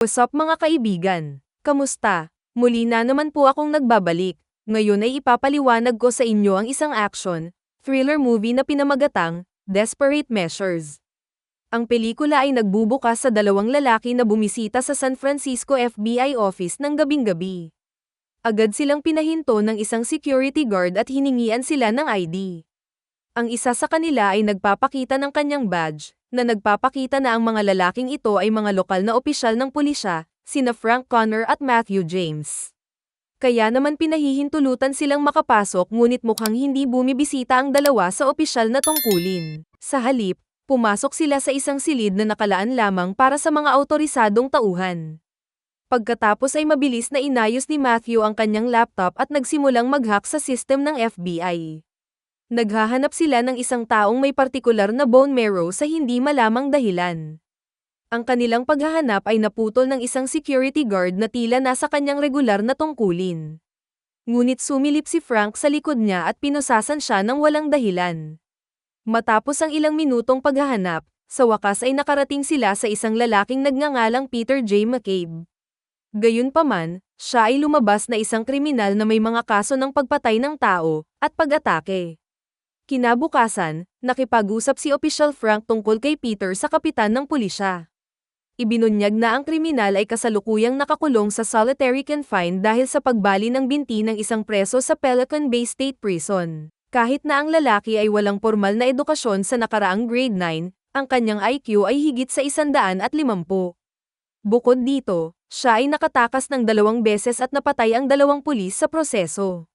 What's up mga kaibigan? Kamusta? Muli na naman po akong nagbabalik. Ngayon ay ipapaliwanag ko sa inyo ang isang action, thriller movie na pinamagatang, Desperate Measures. Ang pelikula ay nagbubukas sa dalawang lalaki na bumisita sa San Francisco FBI office ng gabing-gabi. Agad silang pinahinto ng isang security guard at hiningian sila ng ID. Ang isa sa kanila ay nagpapakita ng kanyang badge, na nagpapakita na ang mga lalaking ito ay mga lokal na opisyal ng pulisya, sina Frank Connor at Matthew James. Kaya naman pinahihintulutan silang makapasok ngunit mukhang hindi bumibisita ang dalawa sa opisyal na tungkulin. Sa halip, pumasok sila sa isang silid na nakalaan lamang para sa mga awtorisadong tauhan. Pagkatapos ay mabilis na inayos ni Matthew ang kanyang laptop at nagsimulang mag-hack sa system ng FBI. Naghahanap sila ng isang taong may partikular na bone marrow sa hindi malamang dahilan. Ang kanilang paghahanap ay naputol ng isang security guard na tila nasa kanyang regular na tungkulin. Ngunit sumilip si Frank sa likod niya at pinusasan siya ng walang dahilan. Matapos ang ilang minutong paghahanap, sa wakas ay nakarating sila sa isang lalaking nagngangalang Peter J. McCabe. Gayunpaman, siya ay lumabas na isang kriminal na may mga kaso ng pagpatay ng tao at pag-atake. Kinabukasan, nakipag-usap si Opisyal Frank tungkol kay Peter sa kapitan ng pulisya. Ibinunyag na ang kriminal ay kasalukuyang nakakulong sa solitary confine dahil sa pagbali ng binti ng isang preso sa Pelican Bay State Prison. Kahit na ang lalaki ay walang formal na edukasyon sa nakaraang grade 9, ang kanyang IQ ay higit sa 150. Bukod dito, siya ay nakatakas ng 2 beses at napatay ang 2 pulis sa proseso.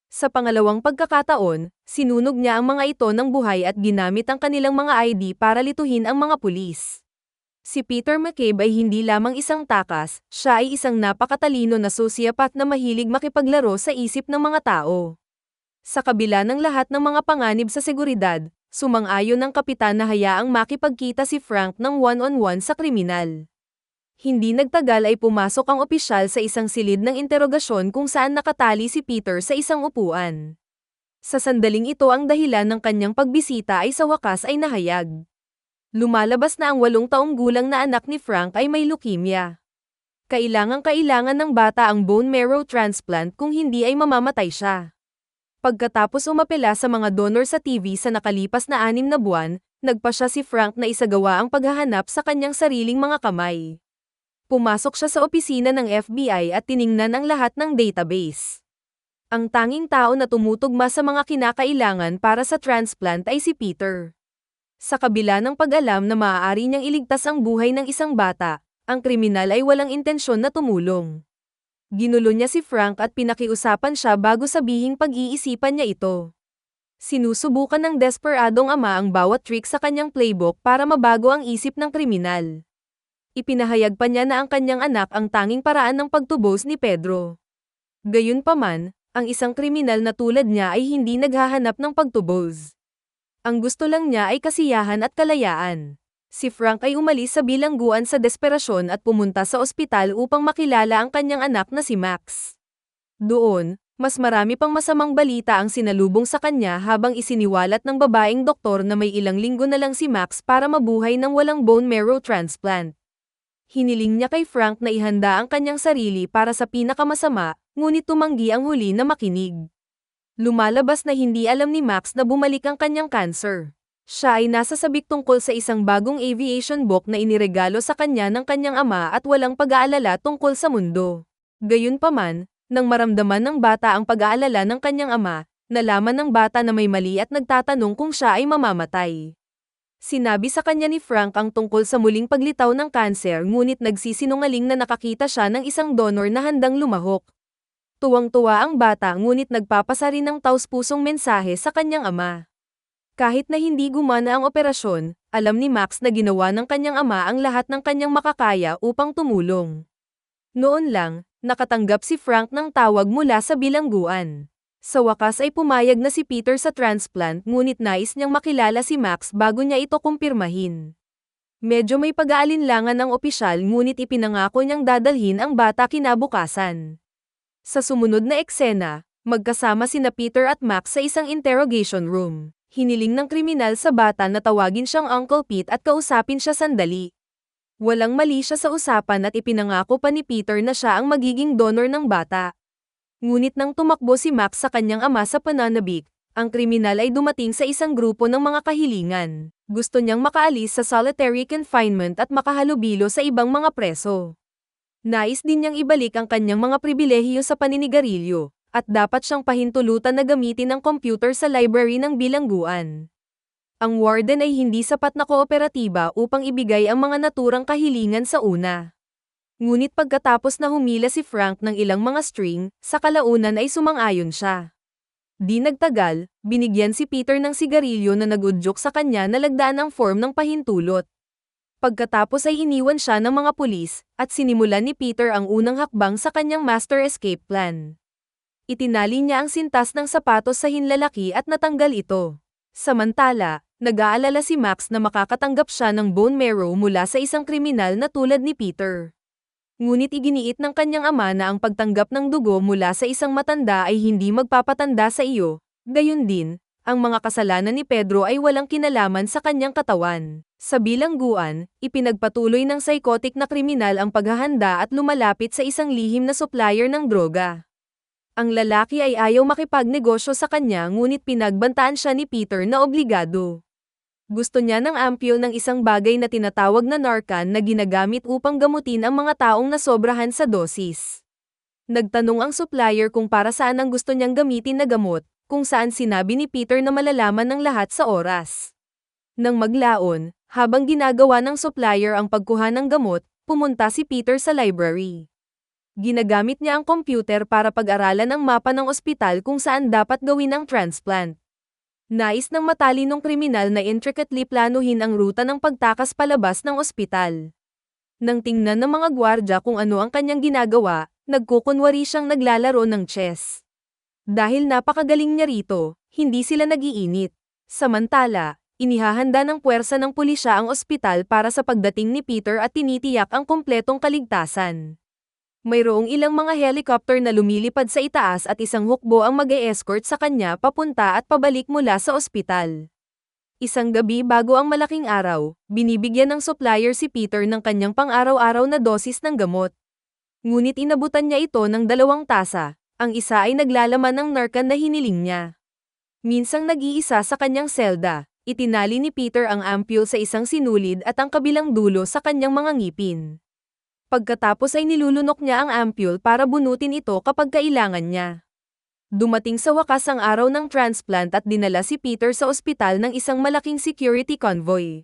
Sa pangalawang pagkakataon, sinunog niya ang mga ito ng buhay at ginamit ang kanilang mga ID para lituhin ang mga pulis. Si Peter McCabe ay hindi lamang isang takas, siya ay isang napakatalino na sociopath na mahilig makipaglaro sa isip ng mga tao. Sa kabila ng lahat ng mga panganib sa seguridad, sumang-ayon ang kapitan na hayaang makipagkita si Frank ng one-on-one sa kriminal. Hindi nagtagal ay pumasok ang opisyal sa isang silid ng interogasyon kung saan nakatali si Peter sa isang upuan. Sa sandaling ito ang dahilan ng kanyang pagbisita ay sa wakas ay nahayag. Lumalabas na ang 8 taong gulang na anak ni Frank ay may leukemia. Kailangan ng bata ang bone marrow transplant kung hindi ay mamamatay siya. Pagkatapos umapela sa mga donor sa TV sa nakalipas na 6 na buwan, nagpasya si Frank na isagawa ang paghahanap sa kanyang sariling mga kamay. Pumasok siya sa opisina ng FBI at tiningnan ang lahat ng database. Ang tanging tao na tumutugma sa mga kinakailangan para sa transplant ay si Peter. Sa kabila ng pag-alam na maaari niyang iligtas ang buhay ng isang bata, ang kriminal ay walang intensyon na tumulong. Ginulo niya si Frank at pinakiusapan siya bago sabihing pag-iisipan niya ito. Sinusubukan ng desperadong ama ang bawat trick sa kanyang playbook para mabago ang isip ng kriminal. Ipinahayag pa niya na ang kanyang anak ang tanging paraan ng pagtubos ni Pedro. Gayunpaman, ang isang kriminal na tulad niya ay hindi naghahanap ng pagtubos. Ang gusto lang niya ay kasiyahan at kalayaan. Si Frank ay umalis sa bilangguan sa desperasyon at pumunta sa ospital upang makilala ang kanyang anak na si Max. Doon, mas marami pang masamang balita ang sinalubong sa kanya habang isiniwalat ng babaeng doktor na may ilang linggo na lang si Max para mabuhay ng walang bone marrow transplant. Hiniling niya kay Frank na ihanda ang kanyang sarili para sa pinakamasama, ngunit tumanggi ang huli na makinig. Lumalabas na hindi alam ni Max na bumalik ang kanyang cancer. Siya ay nasasabik tungkol sa isang bagong aviation book na iniregalo sa kanya ng kanyang ama at walang pag-aalala tungkol sa mundo. Gayunpaman, nang maramdaman ng bata ang pag-aalala ng kanyang ama, nalaman ng bata na may mali at nagtatanong kung siya ay mamamatay. Sinabi sa kanya ni Frank ang tungkol sa muling paglitaw ng kanser ngunit nagsisinungaling na nakakita siya ng isang donor na handang lumahok. Tuwang-tuwa ang bata ngunit nagpapasa rin ng taus-pusong mensahe sa kanyang ama. Kahit na hindi gumana ang operasyon, alam ni Max na ginawa ng kanyang ama ang lahat ng kanyang makakaya upang tumulong. Noon lang, nakatanggap si Frank ng tawag mula sa bilangguan. Sa wakas ay pumayag na si Peter sa transplant ngunit nais niyang makilala si Max bago niya ito kumpirmahin. Medyo may pag-aalinlangan ang opisyal ngunit ipinangako niyang dadalhin ang bata kinabukasan. Sa sumunod na eksena, magkasama sina Peter at Max sa isang interrogation room. Hiniling ng kriminal sa bata na tawagin siyang Uncle Pete at kausapin siya sandali. Walang mali siya sa usapan at ipinangako pa ni Peter na siya ang magiging donor ng bata. Ngunit nang tumakbo si Max sa kanyang ama sa pananabik, ang kriminal ay dumating sa isang grupo ng mga kahilingan. Gusto niyang makaalis sa solitary confinement at makahalubilo sa ibang mga preso. Nais din niyang ibalik ang kanyang mga pribilehiyo sa paninigarilyo, at dapat siyang pahintulutan na gamitin ang computer sa library ng bilangguan. Ang warden ay hindi sapat na kooperatiba upang ibigay ang mga naturang kahilingan sa una. Ngunit pagkatapos na humila si Frank ng ilang mga string, sa kalaunan ay sumang-ayon siya. Di nagtagal, binigyan si Peter ng sigarilyo na nagudyok sa kanya na lagdaan ang form ng pahintulot. Pagkatapos ay iniwan siya ng mga pulis, at sinimulan ni Peter ang unang hakbang sa kanyang master escape plan. Itinali niya ang sintas ng sapatos sa hinlalaki at natanggal ito. Samantala, nag-aalala si Max na makakatanggap siya ng bone marrow mula sa isang kriminal na tulad ni Peter. Ngunit iginiit ng kanyang ama na ang pagtanggap ng dugo mula sa isang matanda ay hindi magpapatanda sa iyo. Gayun din, ang mga kasalanan ni Pedro ay walang kinalaman sa kanyang katawan. Sa bilangguan, ipinagpatuloy ng psychotic na kriminal ang paghahanda at lumalapit sa isang lihim na supplier ng droga. Ang lalaki ay ayaw makipagnegosyo sa kanya ngunit pinagbantaan siya ni Peter na obligado. Gusto niya ng ampule ng isang bagay na tinatawag na Narcan na ginagamit upang gamutin ang mga taong nasobrahan sa dosis. Nagtanong ang supplier kung para saan ang gusto niyang gamitin na gamot, kung saan sinabi ni Peter na malalaman ng lahat sa oras. Nang maglaon, habang ginagawa ng supplier ang pagkuha ng gamot, pumunta si Peter sa library. Ginagamit niya ang computer para pag-aralan ang mapa ng ospital kung saan dapat gawin ang transplant. Nais ng matalinong kriminal na intricately planuhin ang ruta ng pagtakas palabas ng ospital. Nang tingnan ng mga gwardya kung ano ang kanyang ginagawa, nagkukunwari siyang naglalaro ng chess. Dahil napakagaling niya rito, hindi sila nag-iinit. Samantala, inihahanda ng puwersa ng pulisya ang ospital para sa pagdating ni Peter at tinitiyak ang kumpletong kaligtasan. Mayroong ilang mga helicopter na lumilipad sa itaas at isang hukbo ang mag-e-escort sa kanya papunta at pabalik mula sa ospital. Isang gabi bago ang malaking araw, binibigyan ng supplier si Peter ng kanyang pang-araw-araw na dosis ng gamot. Ngunit inabutan niya ito ng 2 tasa, ang isa ay naglalaman ng Narcan na hiniling niya. Minsang nag-iisa sa kanyang selda, itinali ni Peter ang ampule sa isang sinulid at ang kabilang dulo sa kanyang mga ngipin. Pagkatapos ay nilulunok niya ang ampule para bunutin ito kapag kailangan niya. Dumating sa wakas ang araw ng transplant at dinala si Peter sa ospital ng isang malaking security convoy.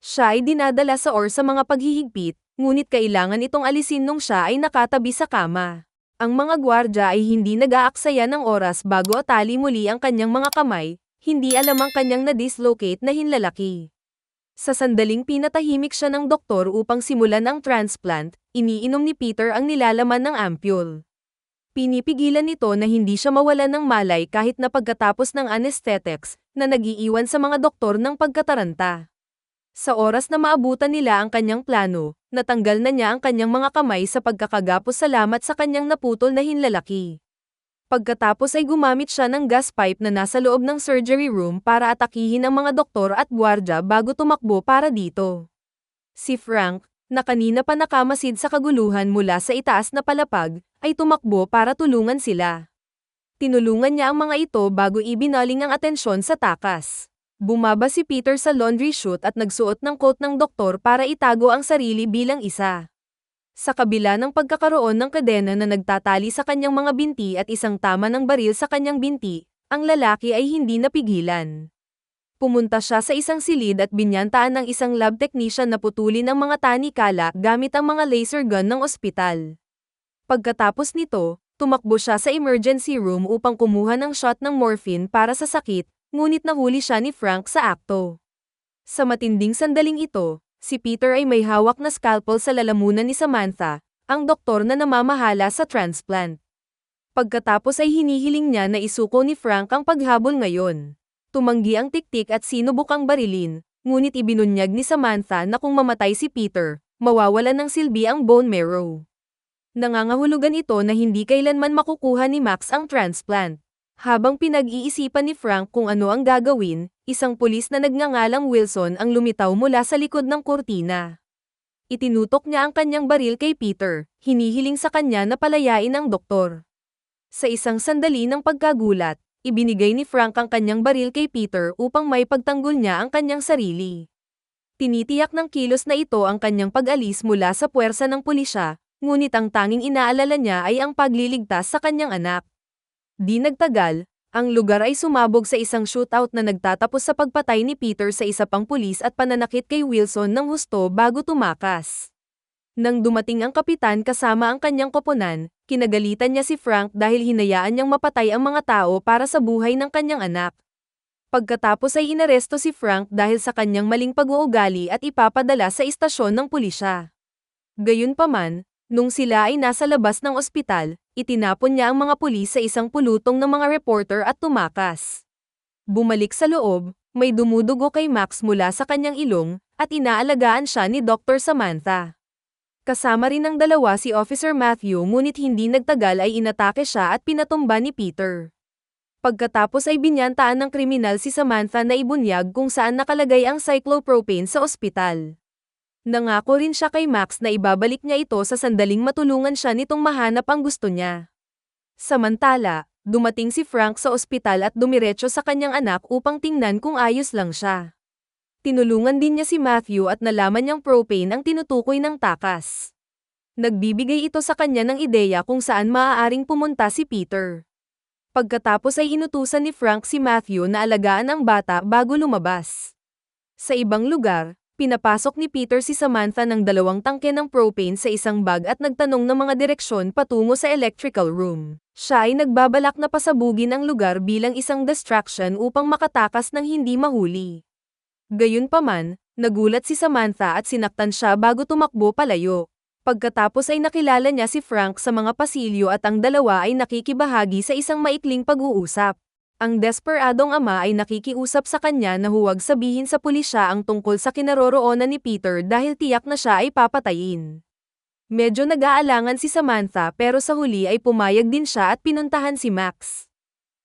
Siya ay dinadala sa sa mga paghihigpit, ngunit kailangan itong alisin nung siya ay nakatabi sa kama. Ang mga gwardya ay hindi nag-aaksaya ng oras bago atali muli ang kanyang mga kamay, hindi alam ang kanyang na-dislocate na hinlalaki. Sa sandaling pinatahimik siya ng doktor upang simulan ang transplant, iniinom ni Peter ang nilalaman ng ampule. Pinipigilan nito na hindi siya mawalan ng malay kahit na pagkatapos ng anesthetics, na nag-iiwan sa mga doktor ng pagkataranta. Sa oras na maabutan nila ang kanyang plano, natanggal na niya ang kanyang mga kamay sa pagkakagapos salamat sa kanyang naputol na hinlalaki. Pagkatapos ay gumamit siya ng gas pipe na nasa loob ng surgery room para atakihin ang mga doktor at gwardya bago tumakbo para dito. Si Frank, na kanina pa nakamasid sa kaguluhan mula sa itaas na palapag, ay tumakbo para tulungan sila. Tinulungan niya ang mga ito bago ibinaling ang atensyon sa takas. Bumaba si Peter sa laundry chute at nagsuot ng coat ng doktor para itago ang sarili bilang isa. Sa kabila ng pagkakaroon ng kadena na nagtatali sa kanyang mga binti at isang tama ng baril sa kanyang binti, ang lalaki ay hindi napigilan. Pumunta siya sa isang silid at binyantaan ng isang lab technician na putulin ang mga tanikala gamit ang mga laser gun ng ospital. Pagkatapos nito, tumakbo siya sa emergency room upang kumuha ng shot ng morphine para sa sakit, ngunit nahuli siya ni Frank sa akto. Sa matinding sandaling ito, si Peter ay may hawak na scalpel sa lalamunan ni Samantha, ang doktor na namamahala sa transplant. Pagkatapos ay hinihiling niya na isuko ni Frank ang paghabol ngayon. Tumanggi ang tiktik at sinubok ang barilin, ngunit ibinunyag ni Samantha na kung mamatay si Peter, mawawalan ng silbi ang bone marrow. Nangangahulugan ito na hindi kailanman makukuha ni Max ang transplant. Habang pinag-iisipan ni Frank kung ano ang gagawin, isang pulis na nagngangalang Wilson ang lumitaw mula sa likod ng kurtina. Itinutok niya ang kanyang baril kay Peter, hinihiling sa kanya na palayain ang doktor. Sa isang sandali ng pagkagulat, ibinigay ni Frank ang kanyang baril kay Peter upang may pagtanggol niya ang kanyang sarili. Tinitiyak ng kilos na ito ang kanyang pag-alis mula sa puwersa ng pulisya, ngunit ang tanging inaalala niya ay ang pagliligtas sa kanyang anak. Di nagtagal, ang lugar ay sumabog sa isang shootout na nagtatapos sa pagpatay ni Peter sa isa pang pulis at pananakit kay Wilson ng husto bago tumakas. Nang dumating ang kapitan kasama ang kanyang koponan, kinagalitan niya si Frank dahil hinayaan niyang mapatay ang mga tao para sa buhay ng kanyang anak. Pagkatapos ay inaresto si Frank dahil sa kanyang maling pag-uugali at ipapadala sa istasyon ng pulisya. Gayunpaman, nung sila ay nasa labas ng ospital, itinapon niya ang mga pulis sa isang pulutong ng mga reporter at tumakas. Bumalik sa loob, may dumudugo kay Max mula sa kanyang ilong, at inaalagaan siya ni Dr. Samantha. Kasama rin ng dalawa si Officer Matthew ngunit hindi nagtagal ay inatake siya at pinatumba ni Peter. Pagkatapos ay binyantaan ng kriminal si Samantha na ibunyag kung saan nakalagay ang cyclopropane sa ospital. Nangako rin siya kay Max na ibabalik niya ito sa sandaling matulungan siya nitong mahanap ang gusto niya. Samantala, dumating si Frank sa ospital at dumiretso sa kanyang anak upang tingnan kung ayos lang siya. Tinulungan din niya si Matthew at nalaman niyang propane ang tinutukoy ng takas. Nagbibigay ito sa kanya ng ideya kung saan maaaring pumunta si Peter. Pagkatapos ay inutusan ni Frank si Matthew na alagaan ang bata bago lumabas. Sa ibang lugar, pinapasok ni Peter si Samantha ng 2 tangke ng propane sa isang bag at nagtanong ng mga direksyon patungo sa electrical room. Siya ay nagbabalak na pasabugin ang lugar bilang isang distraction upang makatakas ng hindi mahuli. Gayunpaman, nagulat si Samantha at sinaktan siya bago tumakbo palayo. Pagkatapos ay nakilala niya si Frank sa mga pasilyo at ang dalawa ay nakikibahagi sa isang maikling pag-uusap. Ang desperadong ama ay nakikiusap sa kanya na huwag sabihin sa pulisya ang tungkol sa kinaroroonan ni Peter dahil tiyak na siya ay papatayin. Medyo nag-aalangan si Samantha pero sa huli ay pumayag din siya at pinuntahan si Max.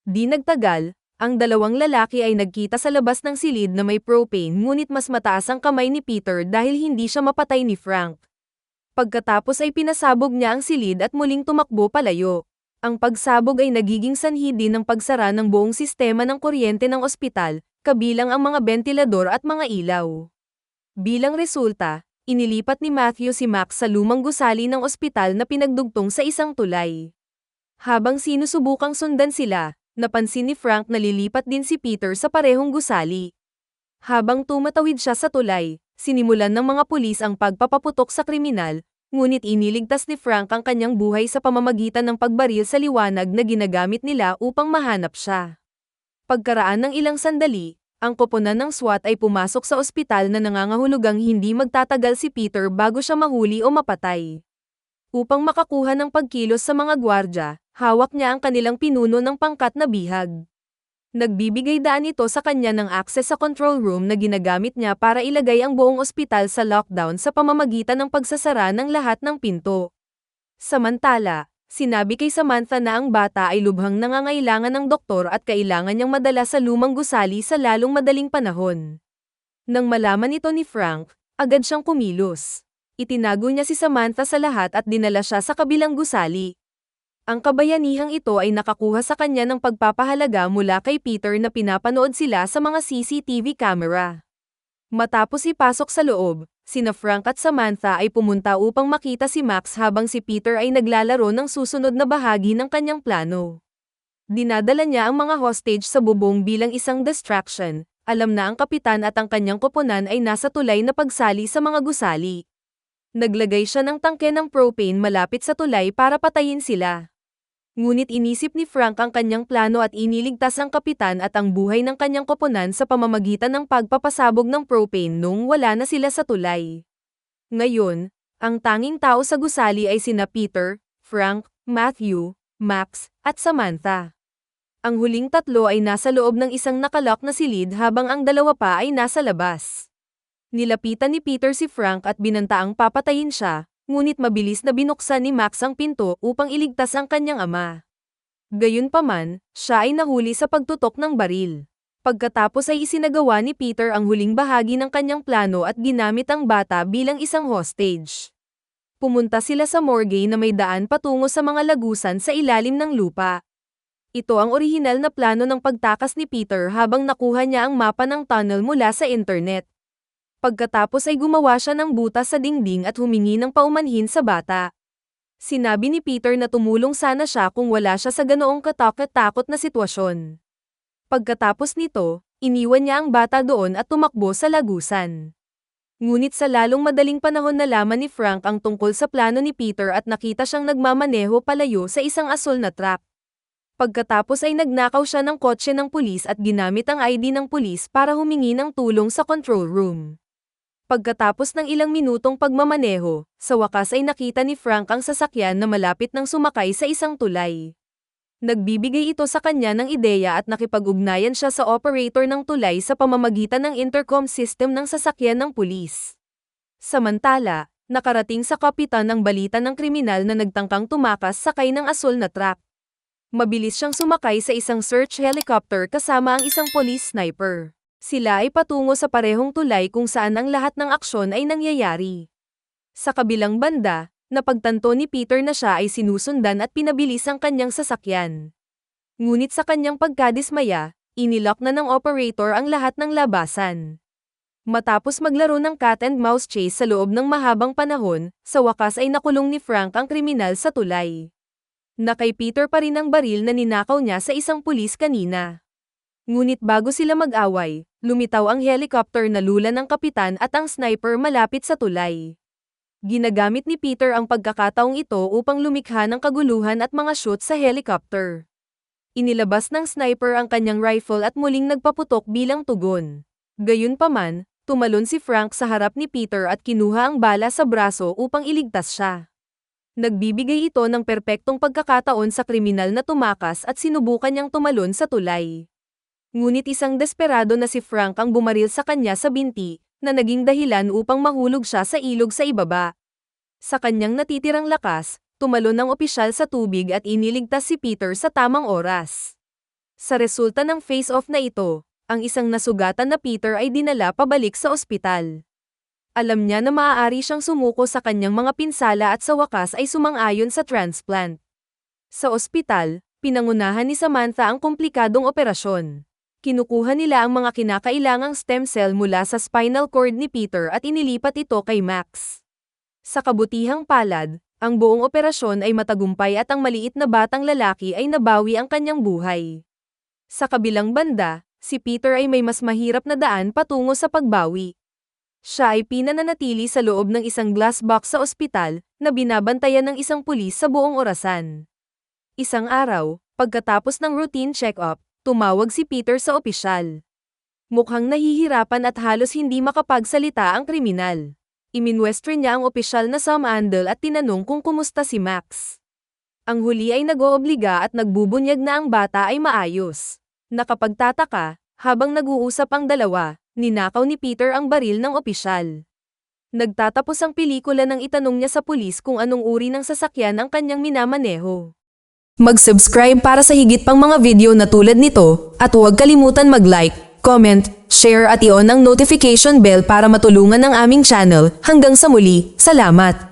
Di nagtagal, ang dalawang lalaki ay nagkita sa labas ng silid na may propane ngunit mas mataas ang kamay ni Peter dahil hindi siya mapatay ni Frank. Pagkatapos ay pinasabog niya ang silid at muling tumakbo palayo. Ang pagsabog ay nagiging sanhi din ng pagsara ng buong sistema ng kuryente ng ospital, kabilang ang mga bentilador at mga ilaw. Bilang resulta, inilipat ni Matthew si Max sa lumang gusali ng ospital na pinagdugtong sa isang tulay. Habang sinusubukang sundan sila, napansin ni Frank na lilipat din si Peter sa parehong gusali. Habang tumatawid siya sa tulay, sinimulan ng mga pulis ang pagpapaputok sa kriminal, ngunit iniligtas ni Frank ang kanyang buhay sa pamamagitan ng pagbaril sa liwanag na ginagamit nila upang mahanap siya. Pagkaraan ng ilang sandali, ang koponan ng SWAT ay pumasok sa ospital na nangangahulugang hindi magtatagal si Peter bago siya mahuli o mapatay. Upang makakuha ng pagkilos sa mga gwardya, hawak niya ang kanilang pinuno ng pangkat na bihag. Nagbibigay daan ito sa kanya ng access sa control room na ginagamit niya para ilagay ang buong ospital sa lockdown sa pamamagitan ng pagsasara ng lahat ng pinto. Samantala, sinabi kay Samantha na ang bata ay lubhang nangangailangan ng doktor at kailangan niyang madala sa lumang gusali sa lalong madaling panahon. Nang malaman ito ni Frank, agad siyang kumilos. Itinago niya si Samantha sa lahat at dinala siya sa kabilang gusali. Ang kabayanihang ito ay nakakuha sa kanya ng pagpapahalaga mula kay Peter na pinapanood sila sa mga CCTV camera. Matapos ipasok sa loob, sina Frank at Samantha ay pumunta upang makita si Max habang si Peter ay naglalaro ng susunod na bahagi ng kanyang plano. Dinadala niya ang mga hostage sa bubong bilang isang distraction. Alam na ang kapitan at ang kanyang koponan ay nasa tulay na pagsali sa mga gusali. Naglagay siya ng tangke ng propane malapit sa tulay para patayin sila. Ngunit inisip ni Frank ang kanyang plano at iniligtas ang kapitan at ang buhay ng kanyang koponan sa pamamagitan ng pagpapasabog ng propane nung wala na sila sa tulay. Ngayon, ang tanging tao sa gusali ay sina Peter, Frank, Matthew, Max, at Samantha. Ang huling tatlo ay nasa loob ng isang nakalock na silid habang ang dalawa pa ay nasa labas. Nilapitan ni Peter si Frank at binantaang papatayin siya, ngunit mabilis na binuksan ni Max ang pinto upang iligtas ang kanyang ama. Gayunpaman, siya ay nahuli sa pagtutok ng baril. Pagkatapos ay isinagawa ni Peter ang huling bahagi ng kanyang plano at ginamit ang bata bilang isang hostage. Pumunta sila sa morgue na may daan patungo sa mga lagusan sa ilalim ng lupa. Ito ang orihinal na plano ng pagtakas ni Peter habang nakuha niya ang mapa ng tunnel mula sa internet. Pagkatapos ay gumawa siya ng butas sa dingding at humingi ng paumanhin sa bata. Sinabi ni Peter na tumulong sana siya kung wala siya sa ganoong katakot-takot na sitwasyon. Pagkatapos nito, iniwan niya ang bata doon at tumakbo sa lagusan. Ngunit sa lalong madaling panahon nalaman ni Frank ang tungkol sa plano ni Peter at nakita siyang nagmamaneho palayo sa isang asul na truck. Pagkatapos ay nagnakaw siya ng kotse ng pulis at ginamit ang ID ng pulis para humingi ng tulong sa control room. Pagkatapos ng ilang minutong pagmamaneho, sa wakas ay nakita ni Frank ang sasakyan na malapit nang sumakay sa isang tulay. Nagbibigay ito sa kanya ng ideya at nakipag-ugnayan siya sa operator ng tulay sa pamamagitan ng intercom system ng sasakyan ng pulis. Samantala, nakarating sa kapitan ang balita ng kriminal na nagtangkang tumakas sakay ng asul na truck. Mabilis siyang sumakay sa isang search helicopter kasama ang isang police sniper. Sila ay patungo sa parehong tulay kung saan ang lahat ng aksyon ay nangyayari. Sa kabilang banda, napagtanto ni Peter na siya ay sinusundan at pinabilis ang kanyang sasakyan. Ngunit sa kanyang pagkadismaya, inilock na ng operator ang lahat ng labasan. Matapos maglaro ng cat and mouse chase sa loob ng mahabang panahon, sa wakas ay nakulong ni Frank ang kriminal sa tulay. Kay Peter pa rin ang baril na ninakaw niya sa isang pulis kanina. Ngunit bago sila mag-away, lumitaw ang helicopter na lula ng kapitan at ang sniper malapit sa tulay. Ginagamit ni Peter ang pagkakataong ito upang lumikha ng kaguluhan at mga shoot sa helicopter. Inilabas ng sniper ang kanyang rifle at muling nagpaputok bilang tugon. Gayunpaman, tumalon si Frank sa harap ni Peter at kinuha ang bala sa braso upang iligtas siya. Nagbibigay ito ng perpektong pagkakataon sa kriminal na tumakas at sinubukan niyang tumalon sa tulay. Ngunit isang desperado na si Frank ang bumaril sa kanya sa binti, na naging dahilan upang mahulog siya sa ilog sa ibaba. Sa kanyang natitirang lakas, tumalon ang opisyal sa tubig at iniligtas si Peter sa tamang oras. Sa resulta ng face-off na ito, ang isang nasugatan na Peter ay dinala pabalik sa ospital. Alam niya na maaari siyang sumuko sa kanyang mga pinsala at sa wakas ay sumang-ayon sa transplant. Sa ospital, pinangunahan ni Samantha ang komplikadong operasyon. Kinukuha nila ang mga kinakailangang stem cell mula sa spinal cord ni Peter at inilipat ito kay Max. Sa kabutihang palad, ang buong operasyon ay matagumpay at ang maliit na batang lalaki ay nabawi ang kanyang buhay. Sa kabilang banda, si Peter ay may mas mahirap na daan patungo sa pagbawi. Siya ay pinananatili sa loob ng isang glass box sa ospital na binabantayan ng isang pulis sa buong orasan. Isang araw, pagkatapos ng routine check-up, tumawag si Peter sa opisyal. Mukhang nahihirapan at halos hindi makapagsalita ang kriminal. Iminwestro niya ang opisyal na Sam Andel at tinanong kung kumusta si Max. Ang huli ay nag-oobliga at nagbubunyag na ang bata ay maayos. Nakapagtataka, habang nag-uusap ang dalawa, ninakaw ni Peter ang baril ng opisyal. Nagtatapos ang pelikula nang itanong niya sa pulis kung anong uri ng sasakyan ang kanyang minamaneho. Mag-subscribe para sa higit pang mga video na tulad nito, at huwag kalimutan mag-like, comment, share at i-on ang notification bell para matulungan ang aming channel. Hanggang sa muli, salamat!